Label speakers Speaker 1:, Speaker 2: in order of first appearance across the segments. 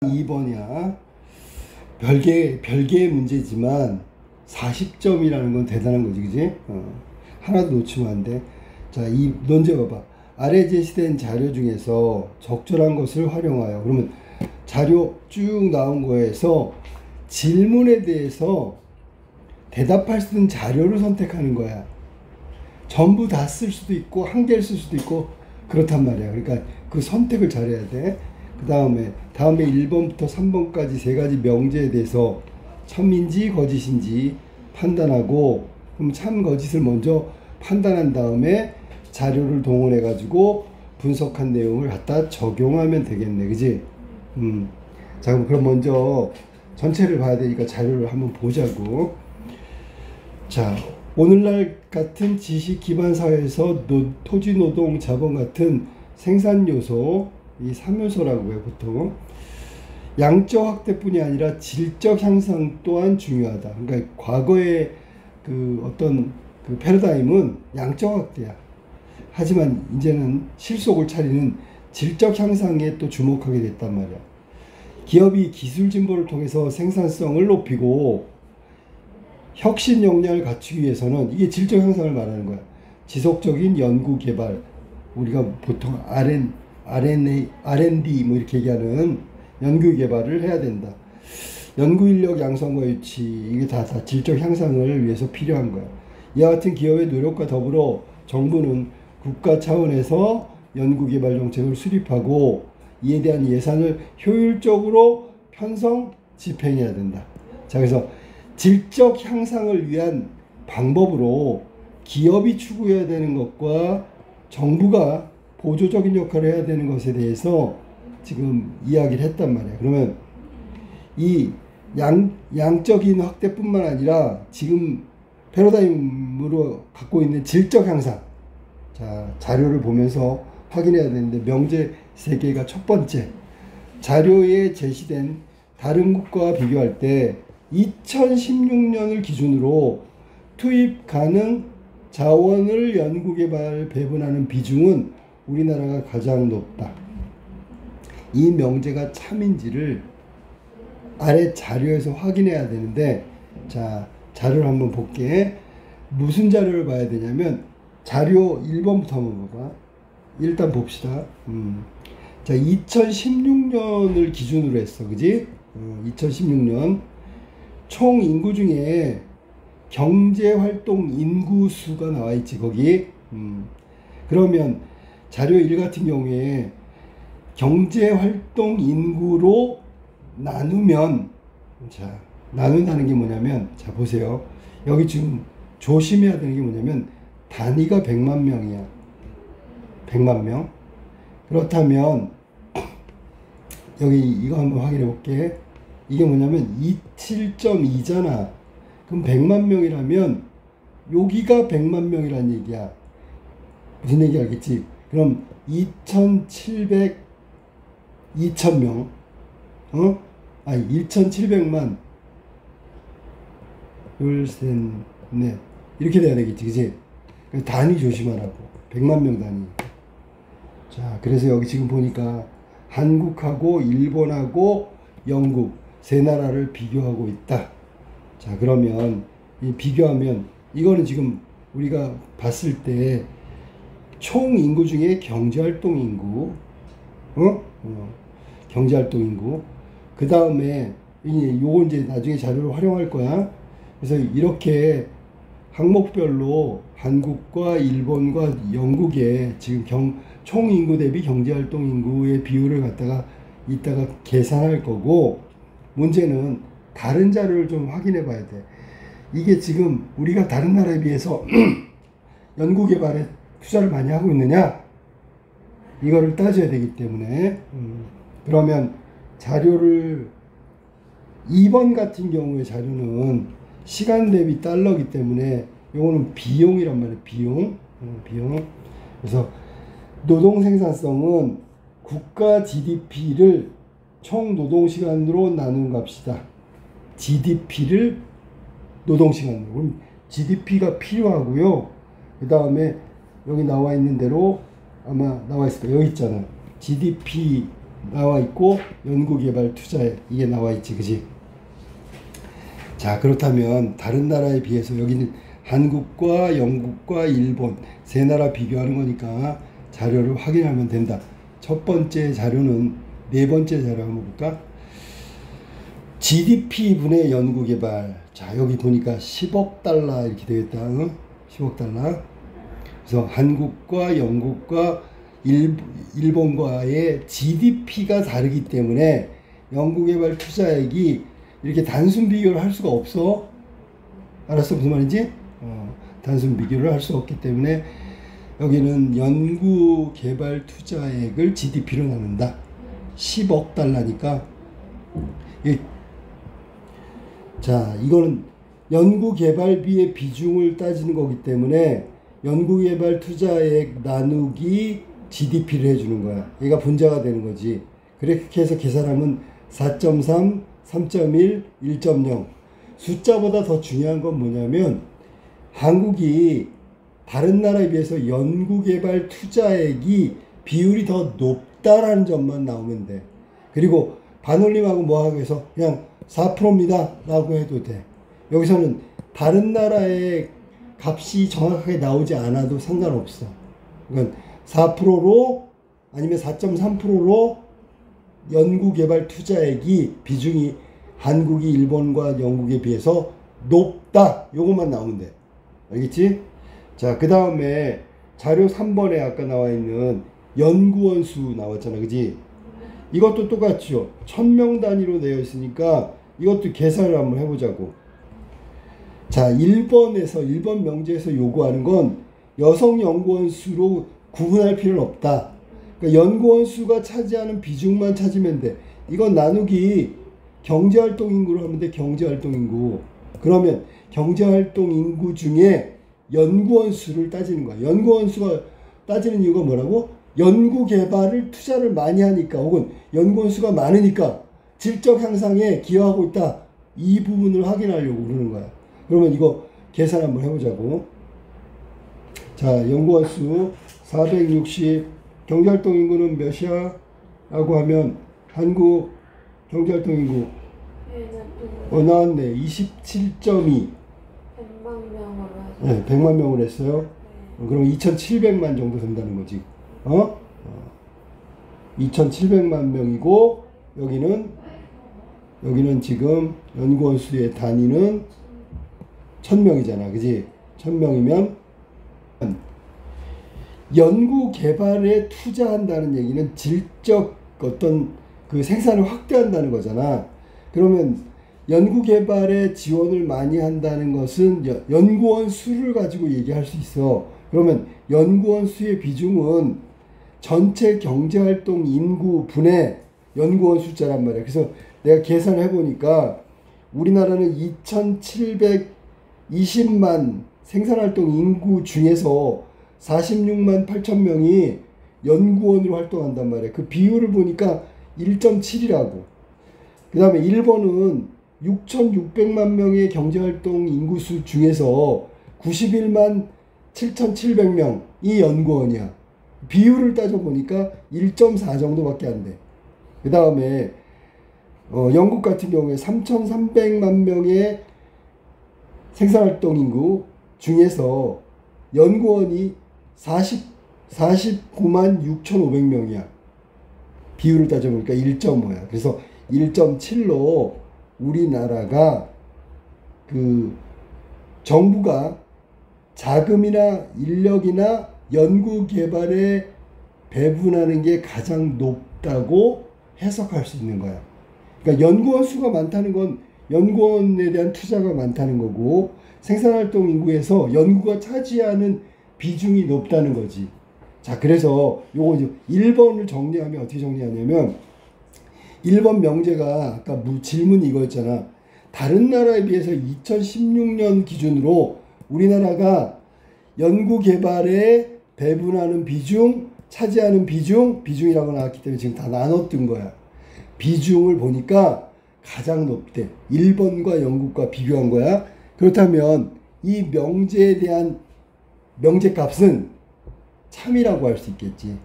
Speaker 1: 2번이야. 별개의 문제지만 40점이라는 건 대단한 거지, 그지? 하나도 놓치면 안 돼. 자, 이 논제 봐봐. 아래 제시된 자료 중에서 적절한 것을 활용하여. 그러면 자료 쭉 나온 거에서 질문에 대해서 대답할 수 있는 자료를 선택하는 거야. 전부 다 쓸 수도 있고 한 개를 쓸 수도 있고 그렇단 말이야. 그러니까 그 선택을 잘해야 돼. 그 다음에 1번부터 3번까지 세 가지 명제에 대해서 참인지 거짓인지 판단하고, 그럼 참 거짓을 먼저 판단한 다음에 자료를 동원해 가지고 분석한 내용을 갖다 적용하면 되겠네, 그지? 자, 그럼 먼저 전체를 봐야 되니까 자료를 한번 보자고. 자, 오늘날 같은 지식 기반 사회에서 토지, 노동, 자본 같은 생산 요소, 이 3요소라고 해요, 보통. 양적 확대뿐이 아니라 질적 향상 또한 중요하다. 그러니까 과거의 그 어떤 그 패러다임은 양적 확대야. 하지만 이제는 실속을 차리는 질적 향상에 또 주목하게 됐단 말이야. 기업이 기술 진보를 통해서 생산성을 높이고 혁신 역량을 갖추기 위해서는, 이게 질적 향상을 말하는 거야. 지속적인 연구 개발, 우리가 보통 R&D 뭐 이렇게 얘기하는 연구 개발을 해야 된다. 연구 인력 양성과 유치, 이게 다 질적 향상을 위해서 필요한 거야. 이와 같은 기업의 노력과 더불어 정부는 국가 차원에서 연구 개발 정책을 수립하고 이에 대한 예산을 효율적으로 편성 집행해야 된다. 자, 그래서 질적 향상을 위한 방법으로 기업이 추구해야 되는 것과 정부가 보조적인 역할을 해야 되는 것에 대해서 지금 이야기를 했단 말이야. 그러면 이 양적인 확대뿐만 아니라 지금 패러다임으로 갖고 있는 질적 향상, 자, 자료를 보면서 확인해야 되는데, 명제 3개가 첫 번째, 자료에 제시된 다른 국가와 비교할 때 2016년을 기준으로 투입 가능 자원을 연구개발 배분하는 비중은 우리나라가 가장 높다. 이 명제가 참인지를 아래 자료에서 확인해야 되는데, 자, 자료를 한번 볼게. 무슨 자료를 봐야 되냐면 자료 1번부터 한번 봐봐. 일단 봅시다. 자, 2016년을 기준으로 했어, 그지? 2016년 총 인구 중에 경제활동 인구수가 나와 있지, 거기. 그러면 자료 1 같은 경우에 경제활동 인구로 나누면, 자, 나눈다는 게 뭐냐면, 자, 보세요. 여기 지금 조심해야 되는 게 뭐냐면 단위가 100만 명이야. 100만 명. 그렇다면 여기 이거 한번 확인해 볼게. 이게 뭐냐면 27.2잖아. 그럼 100만 명이라면 여기가 100만 명이란 얘기야. 무슨 얘기 알겠지? 그럼 2,700명, 1,700만, 둘, 셋, 넷, 이렇게 돼야 되겠지, 그치? 단위 조심하라고. 100만 명 단위. 자, 그래서 여기 지금 보니까 한국하고 일본하고 영국 세 나라를 비교하고 있다. 자, 그러면 이 비교하면, 이거는 지금 우리가 봤을 때 총 인구 중에 경제활동 인구, 경제활동 인구, 그 다음에 요거 이제 나중에 자료를 활용할 거야. 그래서 이렇게 항목별로 한국과 일본과 영국의 지금 총 인구 대비 경제활동 인구의 비율을 갖다가 이따가 계산할 거고, 문제는 다른 자료를 좀 확인해 봐야 돼. 이게 지금 우리가 다른 나라에 비해서 연구개발에 투자를 많이 하고 있느냐, 이거를 따져야 되기 때문에, 그러면 자료를 2번 같은 경우의 자료는 시간 대비 달러기 때문에 요거는 비용이란 말이에요. 비용. 그래서 노동 생산성은 국가 GDP를 총 노동시간으로 나눈 값이다. GDP를 노동시간으로. 그럼 GDP가 필요하고요. 그 다음에 여기 나와 있는 대로, 아마 나와 있을 거야. 여기 있잖아. GDP 나와 있고 연구개발 투자액 이게 나와 있지, 그지? 자, 그렇다면 다른 나라에 비해서 여기는 한국과 영국과 일본 세 나라 비교하는 거니까 자료를 확인하면 된다. 첫 번째 자료는 네 번째 자료 한번 볼까? GDP 분의 연구개발. 자, 여기 보니까 10억 달러 이렇게 되겠다. 응? 10억 달러. 그래서 한국과 영국과 일본과의 GDP가 다르기 때문에 연구개발 투자액이 이렇게 단순 비교를 할 수가 없어. 알았어? 무슨 말인지? 단순 비교를 할 수 없기 때문에 여기는 연구개발 투자액을 GDP로 나눈다. 10억 달러니까. 자, 이거는 연구개발비의 비중을 따지는 거기 때문에 연구개발 투자액 나누기 GDP를 해주는 거야. 얘가 분자가 되는 거지. 그렇게 해서 계산하면 4.3, 3.1, 1.0. 숫자보다 더 중요한 건 뭐냐면 한국이 다른 나라에 비해서 연구개발 투자액이 비율이 더 높다라는 점만 나오면 돼. 그리고 반올림하고 뭐하고 해서 그냥 4%입니다 라고 해도 돼. 여기서는 다른 나라의 값이 정확하게 나오지 않아도 상관없어. 그러니까 4%로 아니면 4.3%로 연구개발 투자액이 비중이 한국이 일본과 영국에 비해서 높다. 요것만 나오면 돼. 알겠지? 자, 그 다음에 자료 3번에 아까 나와 있는 연구원 수 나왔잖아. 그지? 이것도 똑같죠. 1000명 단위로 되어 있으니까 이것도 계산을 한번 해보자고. 자, 1번 명제에서 요구하는 건 여성 연구원 수로 구분할 필요는 없다. 그러니까 연구원 수가 차지하는 비중만 찾으면 돼. 이건 나누기 경제활동 인구로 하면 돼. 경제활동 인구. 그러면 경제활동 인구 중에 연구원 수를 따지는 거야. 연구원 수가 따지는 이유가 뭐라고? 연구개발을 투자를 많이 하니까 혹은 연구원 수가 많으니까 질적 향상에 기여하고 있다. 이 부분을 확인하려고 그러는 거야. 그러면 이거 계산 한번 해보자고. 자, 연구원 수 460, 경제활동 인구는 몇이야? 라고 하면 한국 경제활동 인구 나왔네. 27.2.
Speaker 2: 100만 명으로 해서.
Speaker 1: 네, 100만 명을 했어요. 그럼 2,700만 정도 된다는 거지. 2,700만 명이고 여기는 지금 연구원 수의 단위는 1000명이잖아. 그지? 1000명이면 연구 개발에 투자한다는 얘기는 질적 어떤 그 생산을 확대한다는 거잖아. 그러면 연구 개발에 지원을 많이 한다는 것은 연구원 수를 가지고 얘기할 수 있어. 그러면 연구원 수의 비중은 전체 경제활동 인구 분의 연구원 숫자란 말이야. 그래서 내가 계산을 해보니까 우리나라는 2720만 생산활동 인구 중에서 46만 8천 명이 연구원으로 활동한단 말이야. 그 비율을 보니까 1.7이라고. 그 다음에 일본은 6,600만 명의 경제활동 인구수 중에서 91만 7,700명이 연구원이야. 비율을 따져보니까 1.4 정도밖에 안 돼. 그 다음에 영국 같은 경우에 3,300만 명의 생산활동 인구 중에서 연구원이 49만 6,500명이야. 비율을 따져보니까 1.5야. 그래서 1.7로 우리나라가 그 정부가 자금이나 인력이나 연구 개발에 배분하는 게 가장 높다고 해석할 수 있는 거야. 그러니까 연구원 수가 많다는 건 연구원에 대한 투자가 많다는 거고 생산활동 인구에서 연구가 차지하는 비중이 높다는 거지. 자, 그래서 요거 1번을 정리하면 어떻게 정리하냐면 1번 명제가 아까 질문이 이거였잖아. 다른 나라에 비해서 2016년 기준으로 우리나라가 연구개발에 배분하는 비중, 차지하는 비중이라고 나왔기 때문에 지금 다 나눴던 거야. 비중을 보니까 가장 높대. 1번과 영국과 비교한 거야. 그렇다면 이 명제에 대한 명제값은 참이라고 할 수 있겠지.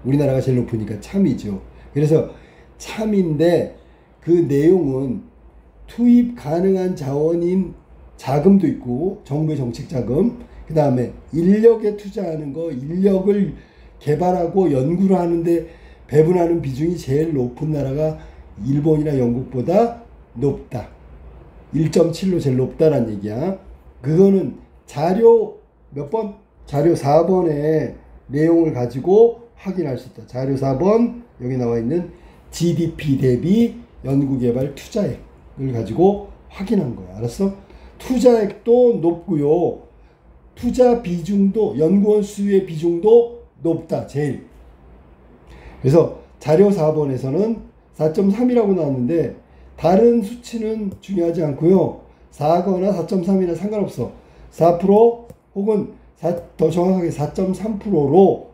Speaker 1: 우리나라가 제일 높으니까 참이죠. 그래서 참인데 그 내용은 투입 가능한 자원인 자금도 있고 정부의 정책 자금, 그 다음에 인력에 투자하는 거, 인력을 개발하고 연구를 하는데 배분하는 비중이 제일 높은 나라가 일본이나 영국보다 높다. 1.7로 제일 높다라는 얘기야. 그거는 자료 몇 번? 자료 4번의 내용을 가지고 확인할 수 있다. 자료 4번 여기 나와 있는 GDP 대비 연구개발 투자액을 가지고 확인한 거야. 알았어? 투자액도 높고요. 투자 비중도, 연구원 수의 비중도 높다. 제일. 그래서 자료 4번에서는 4.3이라고 나왔는데 다른 수치는 중요하지 않고요. 4거나 4.3이나 상관없어. 4% 혹은 더 정확하게 4.3%로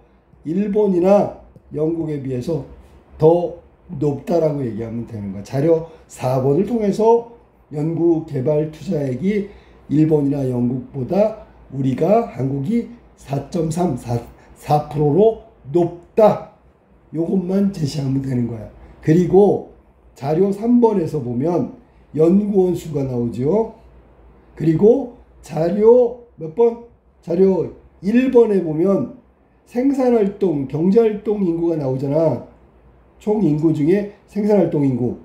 Speaker 1: 일본이나 영국에 비해서 더 높다라고 얘기하면 되는 거야. 자료 4번을 통해서 연구 개발 투자액이 일본이나 영국보다 우리가 한국이 4.3, 4%로 높다. 요것만 제시하면 되는 거야. 그리고 자료 3번에서 보면 연구원 수가 나오죠. 그리고 자료 몇 번? 자료 1번에 보면 생산활동, 경제활동 인구가 나오잖아. 총 인구 중에 생산활동 인구.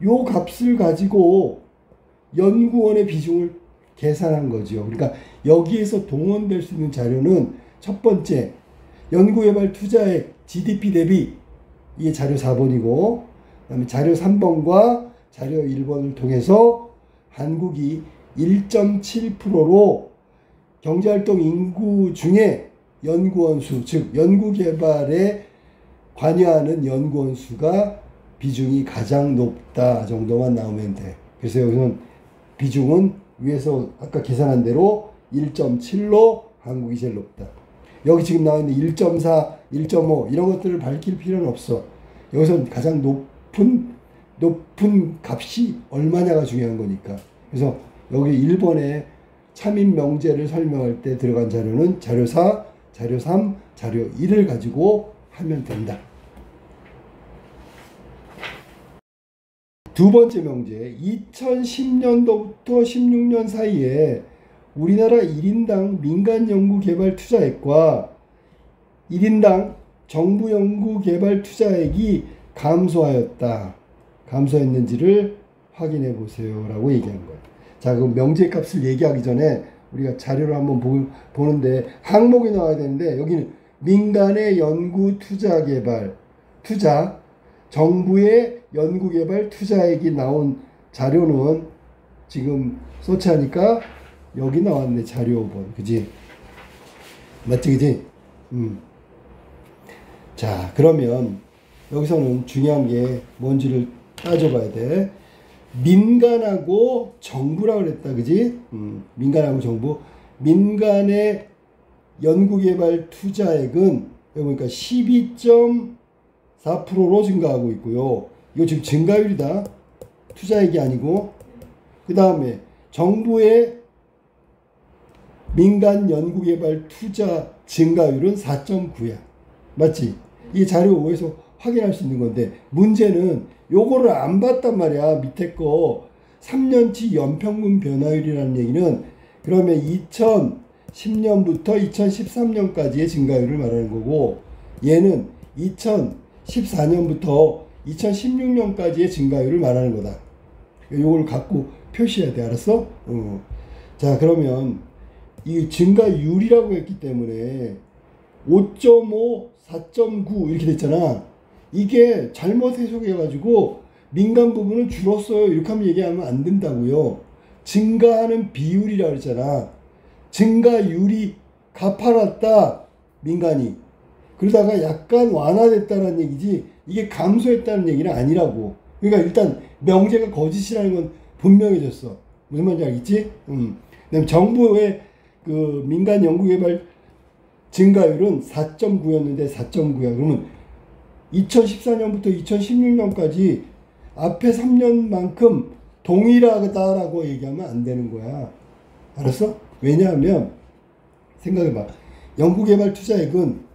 Speaker 1: 요 값을 가지고 연구원의 비중을 계산한 거죠. 그러니까 여기에서 동원될 수 있는 자료는 첫 번째, 연구개발 투자액 GDP 대비, 이게 자료 4번이고, 그 다음에 자료 3번과 자료 1번을 통해서 한국이 1.7%로 경제활동 인구 중에 연구원 수, 즉 연구개발에 관여하는 연구원 수가 비중이 가장 높다 정도만 나오면 돼. 그래서 여기서는 비중은 위에서 아까 계산한 대로 1.7로 한국이 제일 높다. 여기 지금 나와 있는 1.4, 1.5 이런 것들을 밝힐 필요는 없어. 여기서 가장 높은 값이 얼마냐가 중요한 거니까. 그래서 여기 1번에 참인 명제를 설명할 때 들어간 자료는 자료 4, 자료 3, 자료 1을 가지고 하면 된다. 두 번째 명제, 2010년도부터 16년 사이에 우리나라 1인당 민간 연구 개발 투자액과 1인당 정부 연구 개발 투자액이 감소하였다. 감소했는지를 확인해 보세요. 라고 얘기한 거예요. 자, 그럼 명제 값을 얘기하기 전에 우리가 자료를 한번 보는데 항목이 나와야 되는데 여기는 민간의 연구 투자 개발, 투자, 정부의 연구개발 투자액이 나온 자료는 지금 서치하니까 여기 나왔네. 자료 5번. 그지? 맞지? 그지? 자, 그러면 여기서는 중요한 게 뭔지를 따져봐야 돼. 민간하고 정부라고 그랬다. 그지? 민간하고 정부. 민간의 연구개발 투자액은 여기 보니까 12.4%로 증가하고 있고요. 이거 지금 증가율이다. 투자액이 아니고. 그 다음에 정부의 민간 연구개발 투자 증가율은 4.9야. 맞지? 이게 자료 5에서 확인할 수 있는 건데 문제는 요거를 안 봤단 말이야. 밑에 거 3년치 연평균 변화율이라는 얘기는 그러면 2010년부터 2013년까지의 증가율을 말하는 거고 얘는 2014년부터 2016년까지의 증가율을 말하는 거다. 요걸 갖고 표시해야 돼. 알았어? 자, 그러면 이 증가율이라고 했기 때문에 5.5, 4.9 이렇게 됐잖아. 이게 잘못 해석해가지고 민간 부분은 줄었어요. 이렇게 하면 얘기하면 안 된다고요. 증가하는 비율이라고 했잖아. 증가율이 가파랐다. 민간이. 그러다가 약간 완화됐다는 얘기지 이게 감소했다는 얘기는 아니라고. 그러니까 일단 명제가 거짓이라는 건 분명해졌어. 무슨 말인지 알겠지? 그다음에 정부의 그 민간 연구개발 증가율은 4.9였는데 4.9야. 그러면 2014년부터 2016년까지 앞에 3년만큼 동일하다라고 얘기하면 안 되는 거야. 알았어? 왜냐하면 생각해봐. 연구개발 투자액은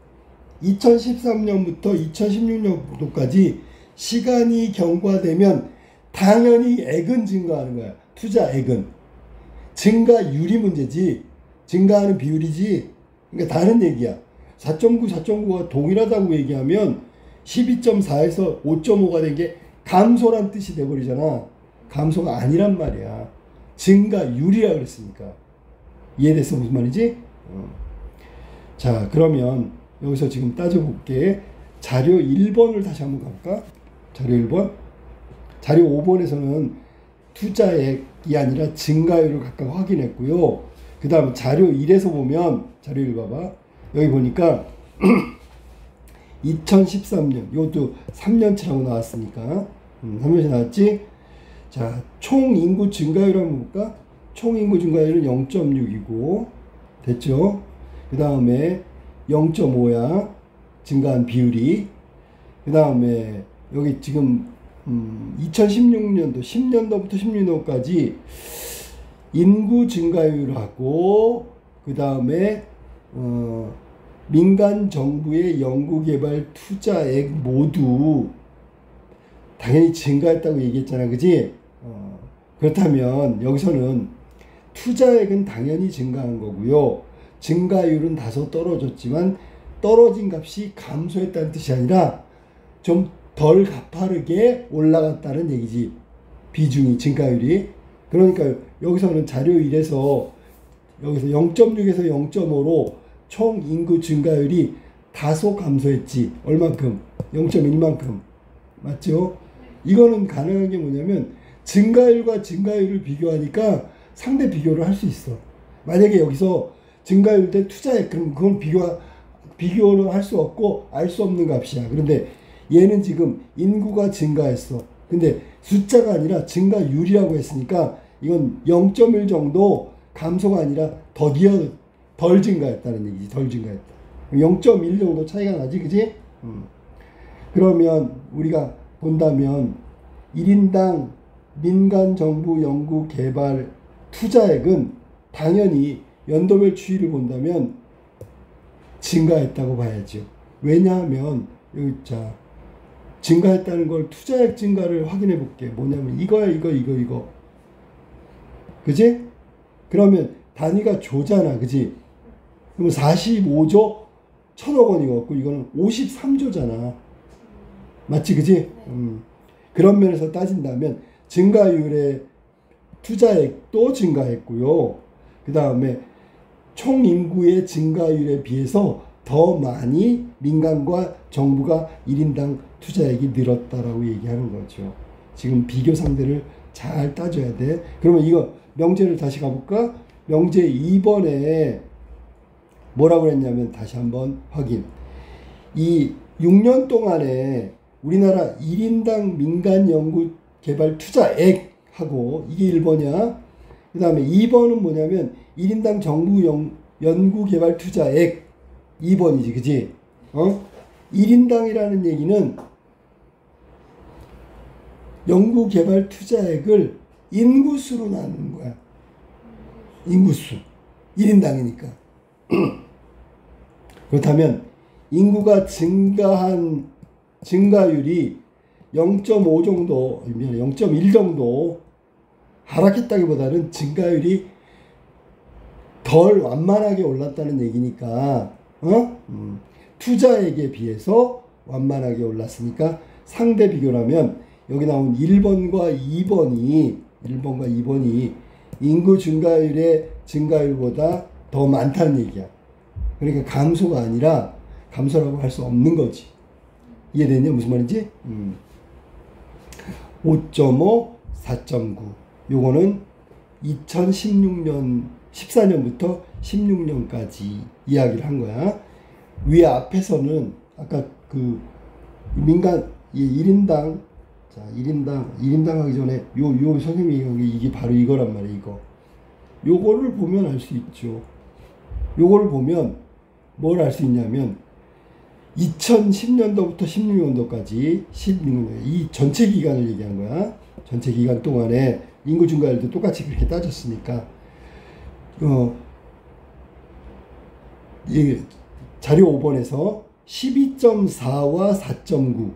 Speaker 1: 2013년부터 2016년도까지 시간이 경과되면 당연히 액은 증가하는 거야. 투자액은. 증가율이 문제지. 증가하는 비율이지. 그러니까 다른 얘기야. 4.9, 4.9가 동일하다고 얘기하면 12.4에서 5.5가 된 게 감소란 뜻이 돼버리잖아. 감소가 아니란 말이야. 증가율이라 그랬으니까. 이해됐어? 무슨 말이지? 자, 그러면 여기서 지금 따져볼게. 자료 1번을 다시 한번 가볼까? 자료 1번. 자료 5번에서는 투자액이 아니라 증가율을 각각 확인했고요. 그 다음 자료 1에서 보면, 자료 1 봐봐. 여기 보니까 2013년, 이것도 3년치라고 나왔으니까 3년치 나왔지? 자, 총 인구 증가율 한번 볼까? 총 인구 증가율은 0.6이고 됐죠? 그 다음에 0.5야 증가한 비율이. 그 다음에 여기 지금 2016년도 10년도부터 16년도까지 인구 증가율하고 그 다음에 민간 정부의 연구개발 투자액 모두 당연히 증가했다고 얘기했잖아, 그지? 그렇다면 여기서는 투자액은 당연히 증가한 거고요. 증가율은 다소 떨어졌지만 떨어진 값이 감소했다는 뜻이 아니라 좀 덜 가파르게 올라갔다는 얘기지. 비중이, 증가율이. 그러니까 여기서는 자료 1에서 여기서 0.6에서 0.5로 총 인구 증가율이 다소 감소했지. 얼만큼? 0.1만큼. 맞죠? 이거는 가능한 게 뭐냐면 증가율과 증가율을 비교하니까 상대 비교를 할 수 있어. 만약에 여기서 증가율 대 투자액, 그럼 그건 비교를 할 수 없고 알 수 없는 값이야. 그런데 얘는 지금 인구가 증가했어. 근데 숫자가 아니라 증가율이라고 했으니까 이건 0.1 정도 감소가 아니라 덜 증가했다는 얘기지. 덜 증가했다. 0.1 정도 차이가 나지, 그지? 그러면 우리가 본다면 1인당 민간 정부 연구 개발 투자액은 당연히 연도별 추이를 본다면 증가했다고 봐야죠. 왜냐하면 여기 자 증가했다는 걸 투자액 증가를 확인해 볼게. 뭐냐면 이거야, 이거. 그지? 그러면 단위가 조잖아, 그지? 그러면 45조 1,000억 원이었고 이거는 53조잖아. 맞지, 그지? 그런 면에서 따진다면 증가율의 투자액도 증가했고요. 그 다음에 총 인구의 증가율에 비해서 더 많이 민간과 정부가 1인당 투자액이 늘었다라고 얘기하는 거죠. 지금 비교 상대를 잘 따져야 돼. 그러면 이거 명제를 다시 가볼까? 명제 2번에 뭐라고 했냐면 다시 한번 확인. 이 6년 동안에 우리나라 1인당 민간 연구 개발 투자액하고 이게 1번이야. 그 다음에 2번은 뭐냐면 1인당 정부 연구 개발 투자액 2번이지, 그지? 1인당이라는 얘기는 연구 개발 투자액을 인구수로 나누는 거야. 인구수. 1인당이니까. 그렇다면 인구가 증가한 증가율이 0.5 정도, 0.1 정도 하락했다기보다는 증가율이 덜 완만하게 올랐다는 얘기니까, 투자액에 비해서 완만하게 올랐으니까 상대 비교라면 여기 나온 1번과 2번이 인구 증가율의 증가율보다 더 많다는 얘기야. 그러니까 감소가 아니라 감소라고 할 수 없는 거지. 이해됐냐? 무슨 말인지? 5.5, 4.9. 요거는 2016년, 14년부터 16년까지 이야기를 한 거야. 위에 앞에서는 아까 그 민간 1인당, 자, 1인당 하기 전에 요 선생님이 얘기한 게 이게 바로 이거란 말이야, 이거. 요거를 보면 알 수 있죠. 요거를 보면 뭘 알 수 있냐면 2010년도부터 16년도까지 16년 이 전체 기간을 얘기한 거야. 전체 기간 동안에 인구 증가율도 똑같이 그렇게 따졌으니까 이 자료 5번에서 12.4와 4.9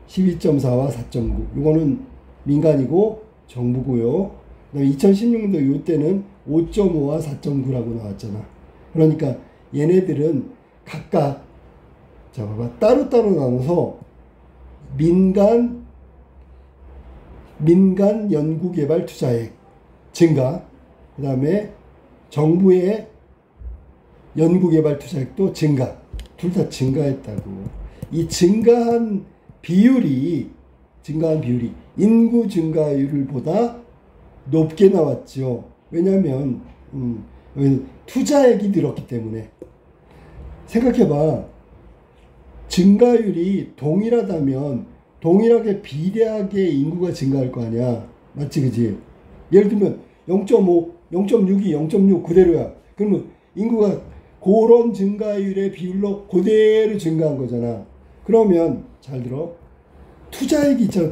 Speaker 1: 12.4와 4.9. 이거는 민간이고 정부고요. 그다음에 2016년도 이때는 5.5와 4.9라고 나왔잖아. 그러니까 얘네들은 각각 자 봐봐 따로따로 나눠서 민간 연구개발 투자액 증가, 그 다음에 정부의 연구개발 투자액도 증가, 둘 다 증가했다고. 이 증가한 비율이 인구 증가율보다 높게 나왔죠. 왜냐하면 투자액이 늘었기 때문에. 생각해봐. 증가율이 동일하다면 동일하게 비례하게 인구가 증가할 거 아니야. 맞지, 그지? 예를 들면 0.5, 0.62, 0.6 그대로야. 그러면 인구가 그런 증가율의 비율로 그대로 증가한 거잖아. 그러면 잘 들어. 투자액이 있잖아.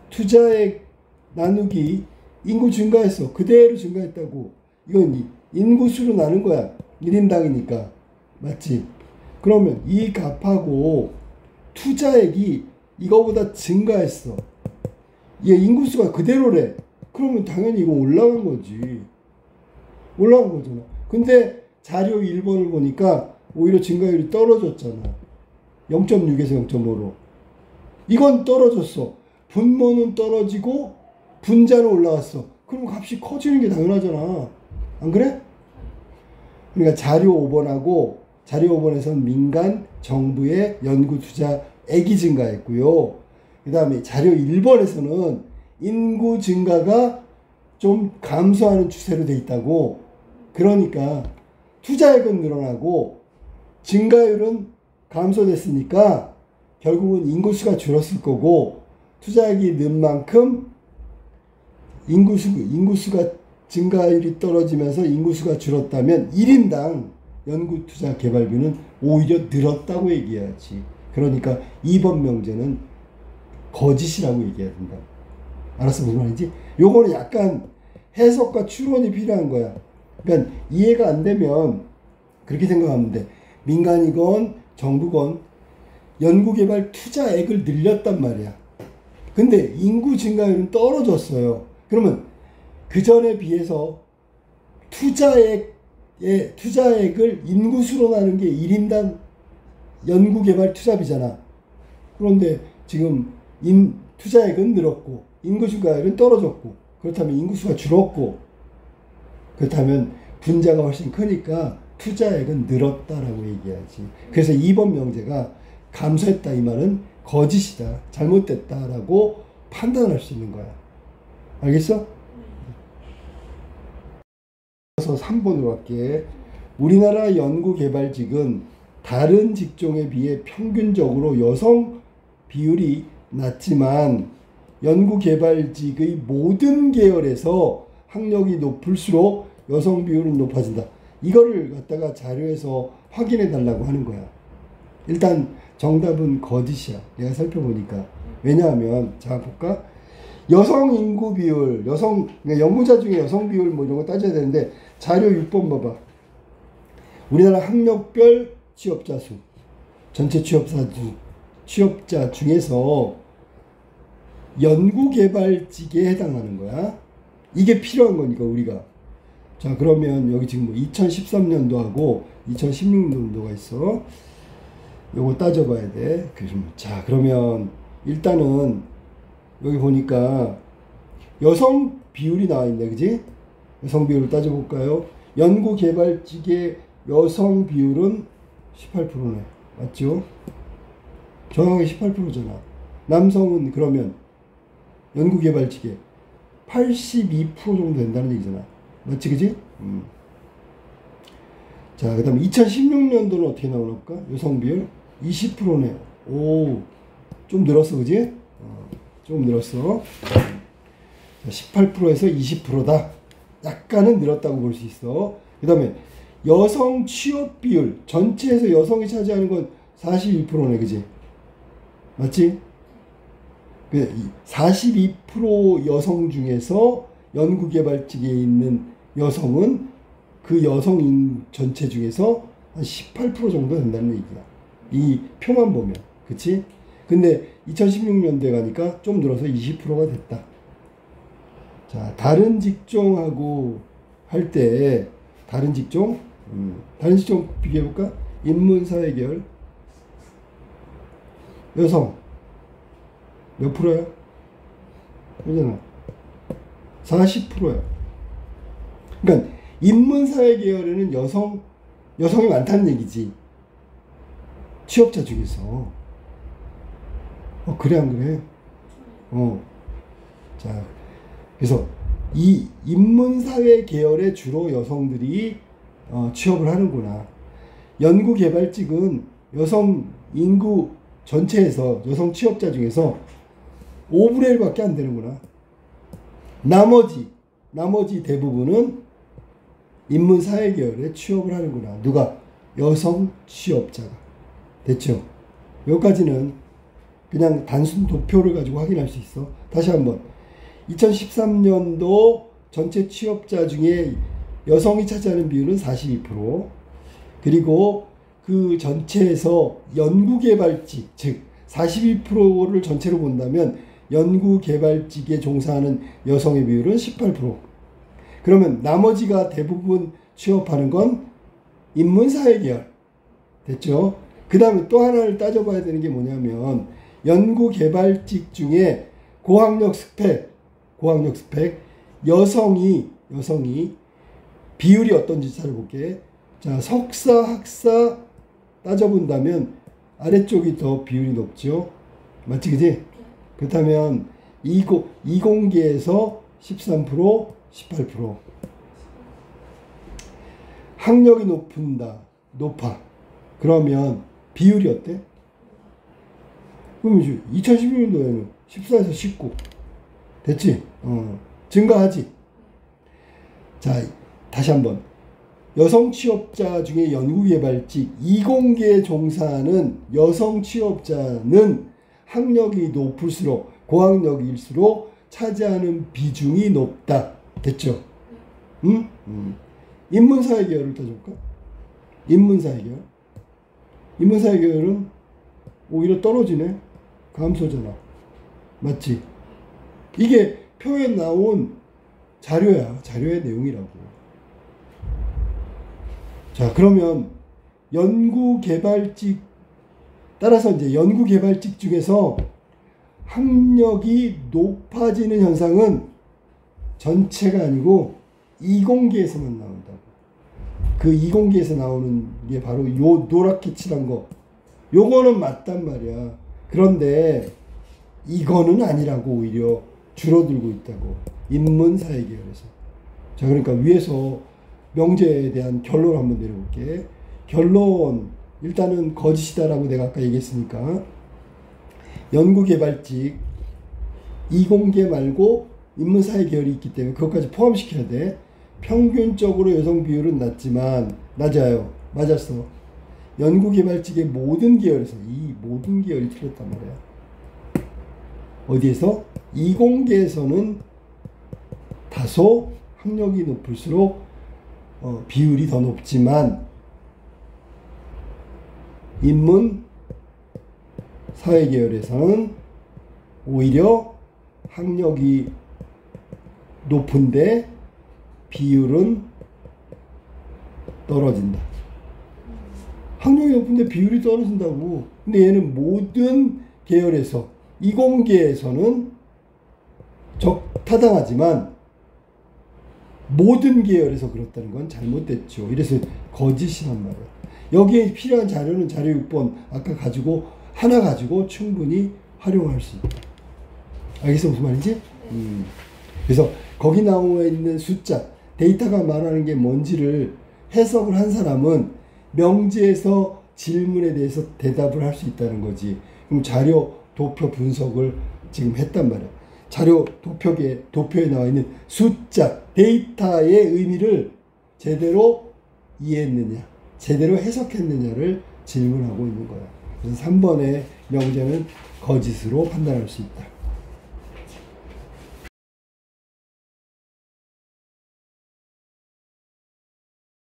Speaker 1: 투자액 나누기 인구 증가했어. 그대로 증가했다고. 이건 인구수로 나눈 거야. 1인당이니까. 맞지? 그러면 이 값하고 투자액이 이거보다 증가했어. 얘 인구수가 그대로래. 그러면 당연히 이거 올라간 거지. 올라간 거잖아. 근데 자료 1번을 보니까 오히려 증가율이 떨어졌잖아. 0.6에서 0.5로. 이건 떨어졌어. 분모는 떨어지고 분자는 올라갔어. 그럼 값이 커지는 게 당연하잖아. 안 그래? 그러니까 자료 5번에서는 민간 정부의 연구 투자액이 증가했고요. 그 다음에 자료 1번에서는 인구 증가가 좀 감소하는 추세로 돼 있다고. 그러니까 투자액은 늘어나고 증가율은 감소됐으니까 결국은 인구수가 줄었을 거고, 투자액이 는 만큼 인구수가 증가율이 떨어지면서 인구수가 줄었다면 1인당 연구투자 개발비는 오히려 늘었다고 얘기해야지. 그러니까 2번 명제는 거짓이라고 얘기해야 된다. 알았어? 무슨 말인지? 요거는 약간 해석과 추론이 필요한 거야. 그러니까 이해가 안 되면 그렇게 생각하면 돼. 민간이건 정부건 연구개발 투자액을 늘렸단 말이야. 근데 인구 증가율은 떨어졌어요. 그러면 그 전에 비해서 투자액을 인구수로 나눈 게 1인당 연구개발 투자비잖아. 그런데 지금 투자액은 늘었고 인구 증가율은 떨어졌고, 그렇다면 인구수가 줄었고, 그렇다면 분자가 훨씬 크니까 투자액은 늘었다라고 얘기하지. 그래서 2번 명제가 감소했다 이 말은 거짓이다, 잘못됐다라고 판단할 수 있는 거야. 알겠어? 그래서 3번으로 할게. 우리나라 연구개발직은 다른 직종에 비해 평균적으로 여성 비율이 낮지만 연구개발직의 모든 계열에서 학력이 높을수록 여성 비율은 높아진다. 이거를 갖다가 자료에서 확인해 달라고 하는 거야. 일단 정답은 거짓이야. 내가 살펴보니까. 왜냐하면 자 볼까? 여성 인구 비율, 연구자 중에 여성 비율 뭐 이런 거 따져야 되는데 자료 6번 봐봐. 우리나라 학력별 취업자 수, 전체 취업자 중에서 연구개발직에 해당하는 거야. 이게 필요한 거니까 우리가. 자 그러면 여기 지금 뭐 2013년도하고 2016년도가 있어. 요거 따져봐야 돼. 자 그러면 일단은 여기 보니까 여성 비율이 나와 있네, 그지? 여성 비율을 따져볼까요? 연구개발직의 여성 비율은 18%네. 맞죠? 정확하게 18%잖아. 남성은 그러면 연구개발직에 82% 정도 된다는 얘기잖아. 맞지, 그지? 자, 그 다음에 2016년도는 어떻게 나올까? 여성 비율 20%네요. 오, 좀 늘었어, 그지? 좀 늘었어. 18%에서 20%다. 약간은 늘었다고 볼 수 있어. 그 다음에 여성 취업 비율, 전체에서 여성이 차지하는 건 41%네, 그지? 맞지? 42% 여성 중에서 연구개발직에 있는 여성은 그 여성 전체 중에서 한 18% 정도 된다는 얘기야. 이 표만 보면. 그치? 그 근데 2016년도에 가니까 좀 늘어서 20%가 됐다. 자, 다른 직종하고 할 때 다른 직종 비교해볼까? 인문사회계열 여성 몇 프로야? 그잖아 40%야. 그러니까 인문사회계열에는 여성이 많다는 얘기지. 취업자 중에서. 그래 안 그래? 자, 그래서 이 인문사회 계열에 주로 여성들이 취업을 하는구나. 연구개발직은 여성 인구 전체에서 여성 취업자 중에서 5분의 1밖에 안 되는구나. 나머지 대부분은 인문사회 계열에 취업을 하는구나. 누가? 여성 취업자가. 됐죠? 여기까지는 그냥 단순 도표를 가지고 확인할 수 있어. 다시 한번 2013년도 전체 취업자 중에 여성이 차지하는 비율은 42%, 그리고 그 전체에서 연구개발직, 즉 42%를 전체로 본다면 연구개발직에 종사하는 여성의 비율은 18%. 그러면 나머지가 대부분 취업하는 건 인문사회 계열. 됐죠? 그 다음에 또 하나를 따져봐야 되는 게 뭐냐면 연구개발직 중에 고학력 스펙 여성이 비율이 어떤지 찾아볼게. 자, 석사, 학사 따져본다면 아래쪽이 더 비율이 높죠. 맞지, 그지? 그렇다면 이공계에서 13%, 18%. 학력이 높아. 그러면 비율이 어때? 그럼 2016년도에는 14에서 19. 됐지? 증가하지? 자, 다시 한번. 여성 취업자 중에 연구개발직 이공계에 종사하는 여성 취업자는 학력이 높을수록, 고학력일수록 차지하는 비중이 높다. 됐죠? 응? 인문사회 계열을 따져볼까? 인문사회 계열은 오히려 떨어지네. 감소잖아. 맞지? 이게 표에 나온 자료의 내용이라고. 자, 그러면 연구개발직, 따라서 이제 연구개발직 중에서 학력이 높아지는 현상은 전체가 아니고 이공계에서만 나온다고. 그 이공계에서 나오는 게 바로 요 노랗게 칠한 거. 요거는 맞단 말이야. 그런데 이거는 아니라고 오히려 줄어들고 있다고. 인문사회 계열에서. 자, 그러니까 위에서 명제에 대한 결론 한번 내려볼게. 결론. 일단은 거짓이다라고 내가 아까 얘기했으니까. 연구개발직, 이공계 말고 인문사회 계열이 있기 때문에 그것까지 포함시켜야 돼. 평균적으로 여성 비율은 낮아요. 맞았어. 연구개발직의 모든 계열에서 이 모든 계열이 틀렸단 말이야. 어디에서? 이공계에서는 다소 학력이 높을수록 비율이 더 높지만 인문 사회 계열에서는 오히려 학력이 높은데 비율은 떨어진다. 학력이 높은데 비율이 떨어진다고. 근데 얘는 모든 계열에서, 이공계에서는 타당하지만 모든 계열에서 그렇다는 건 잘못됐죠. 이래서 거짓이란 말이야. 여기에 필요한 자료는 자료 6번 아까 하나 가지고 충분히 활용할 수 있다. 알겠어? 무슨 말인지? 그래서 거기 나와 있는 숫자, 데이터가 말하는 게 뭔지를 해석을 한 사람은 명제에서 질문에 대해서 대답을 할 수 있다는 거지. 그럼 자료 도표 분석을 지금 했단 말이야. 자료 도표에 나와 있는 숫자, 데이터의 의미를 제대로 이해했느냐, 제대로 해석했느냐를 질문하고 있는 거야. 그래서 3번의 명제는 거짓으로 판단할 수 있다.